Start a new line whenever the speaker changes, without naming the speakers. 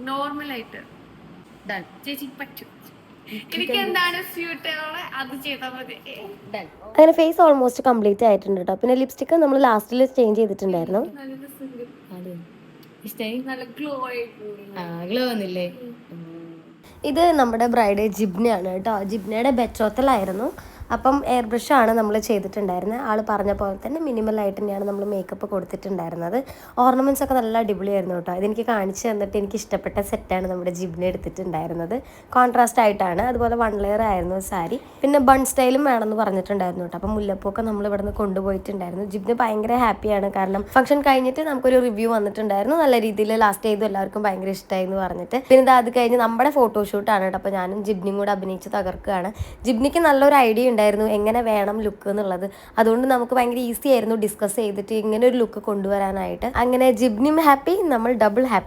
നോർമലായിട്ട് ചേച്ചിക്ക് പറ്റും. എനിക്ക് എന്താണ് സ്യൂട്ട് അത് ചെയ്താൽ മതി.
അങ്ങനെ ഫേസ് ഓൾമോസ്റ്റ് കംപ്ലീറ്റ് ആയിട്ടുണ്ട് കേട്ടോ. പിന്നെ ലിപ്സ്റ്റിക് നമ്മൾ ലാസ്റ്റിൽ ചേഞ്ച് ചെയ്തിട്ടുണ്ടായിരുന്നു.
നല്ല ഗ്ലോ
വന്നില്ലേ? ഇത് നമ്മുടെ ബ്രൈഡ് ജിബ്നയാണ് കേട്ടോ. ജിബ്നയുടെ ബെച്ചോത്തലായിരുന്നു. അപ്പം എയർ ബ്രഷാണ് നമ്മൾ ചെയ്തിട്ടുണ്ടായിരുന്നത്. ആൾ പറഞ്ഞ പോലെ തന്നെ മിനിമലായിട്ട് തന്നെയാണ് നമ്മൾ മേക്കപ്പ് കൊടുത്തിട്ടുണ്ടായിരുന്നത്. ഓർണമെൻറ്റ്സ് ഒക്കെ നല്ല അടിപൊളിയായിരുന്നു കേട്ടോ. ഇതെനിക്ക് കാണിച്ചു തന്നിട്ട് എനിക്ക് ഇഷ്ടപ്പെട്ട സെറ്റാണ് നമ്മുടെ ജിബ്ന എടുത്തിട്ടുണ്ടായിരുന്നത്. കോൺട്രാസ്റ്റ് ആയിട്ടാണ്. അതുപോലെ 1 ലെയർ ആയിരുന്നു സാരി. പിന്നെ ബൺ സ്റ്റൈലും വേണമെന്ന് പറഞ്ഞിട്ടുണ്ടായിരുന്നു കേട്ടോ. അപ്പം മുല്ലപ്പൂക്കെ നമ്മൾ ഇവിടെ നിന്ന് കൊണ്ടുപോയിട്ടുണ്ടായിരുന്നു. ജിബ്ന ഭയങ്കര ഹാപ്പിയാണ്. കാരണം ഫംഗ്ഷൻ കഴിഞ്ഞിട്ട് നമുക്കൊരു റിവ്യൂ വന്നിട്ടുണ്ടായിരുന്നു. നല്ല രീതിയിൽ ലാസ്റ്റ് ചെയ്തു, എല്ലാവർക്കും ഭയങ്കര ഇഷ്ടമായി എന്ന് പറഞ്ഞിട്ട്. പിന്നെ അത് കഴിഞ്ഞ് നമ്മുടെ ഫോട്ടോഷൂട്ടാണ് കേട്ടോ. അപ്പോൾ ഞാനും ജിബ്നിയും കൂടെ അഭിനയിച്ച് തകർക്കുകയാണ്. ജിബ്നിക്ക് നല്ലൊരു ഐഡിയ ഉണ്ടായിരുന്നു എങ്ങനെ വേണം ലുക്ക് എന്നുള്ളത്. അതുകൊണ്ട് നമുക്ക് ഭയങ്കര ഈസി ആയിരുന്നു ഡിസ്കസ് ചെയ്തിട്ട് ഇങ്ങനെ ഒരു ലുക്ക് കൊണ്ടുവരാനായിട്ട്. അങ്ങനെ ജിബ്നിയും ഹാപ്പി, നമ്മൾ ഡബിൾ ഹാപ്പി.